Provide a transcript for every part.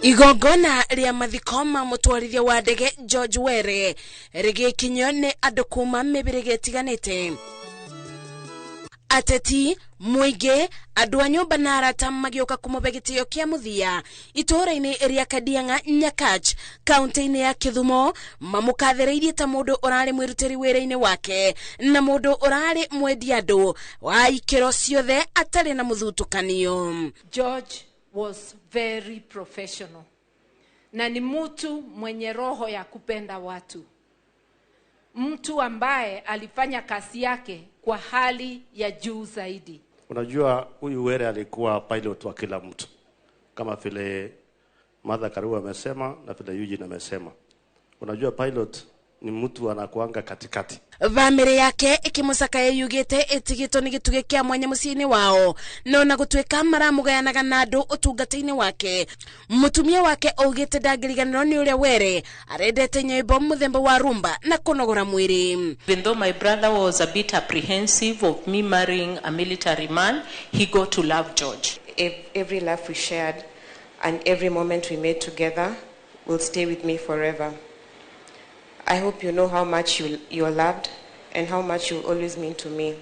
Igongona ria Mathiko mutwarithia wa ndege George Were rigikinyo ni andu kuma mibirige tiganite. Ateti muige andu a nyumba na arata magioka kumuve gitio kia muthia itura-ini ria Kadianga Nyakach kaunti-ini ya Kisumu mamukathireirie ta mundu urari mwirutiri wira-ini wake na mundu urari mwendi andu wa ikiro ciothe atari na muthutukanio. George was very professional. Na ni mtu mwenye roho ya kupenda watu. Mtu ambaye alifanya kazi yake kwa hali ya juu zaidi. Unajua huyu Were alikuwa pilot wa kila mtu. Kama vile Mathiko amesema na vile Eugene amesema. Unajua pilot ni mtu anakuanga katikati. Family yake ikimusaka yugite itigito ni gituge kia mwanya musini wao no na gutweka maramugayanaga na andu utungata-ini wake. Mutumia wake ugite ndangiriganiro ni uria Were arendete nyimbo muthemba wa rumba na kunogora mwiri. Even though my brother was a bit apprehensive of me marrying a military man, he got to love George. Every laugh we shared and every moment we made together will stay with me forever. I hope you know how much you're loved and how much you'll always mean to me.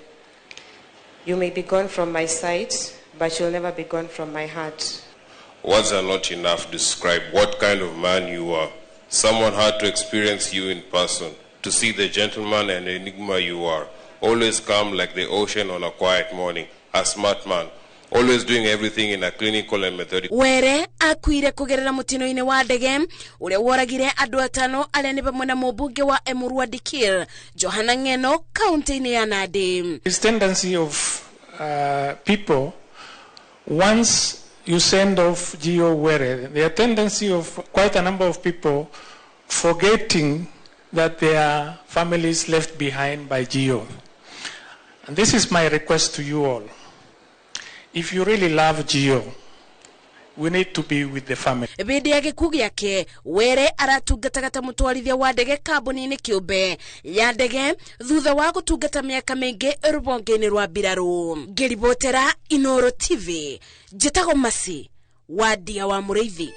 You may be gone from my sight, but you'll never be gone from my heart. Words are not enough to describe what kind of man you are. Someone had to experience you in person, to see the gentleman and enigma you are. Always calm like the ocean on a quiet morning. A smart man. Always doing everything in a clinical and methodical. Were akuire kugerera mutino-ini wa ndege uria woragire andu atano aria ni pamwe na mubunge wa Emurua Dikir Johana Ngeno kaunti-ini ya Nandi. This tendency of people, once you send off Geo Were, there are tendency of quite a number of people forgetting that there are families left behind by Geo. And this is my request to you all. If you really love Geo, we need to be with the family. Bindi ya gikugu yake Were aratungataga ta mutwarithia wa ndege kambuni-ini kiumbe ya ndege thutha wa gutungata miaka mingi rubonge-ini rwa mbiraru. Ngiribotera Inooro TV, njitagwo Masi wa Ndia wa Mũrĩithi.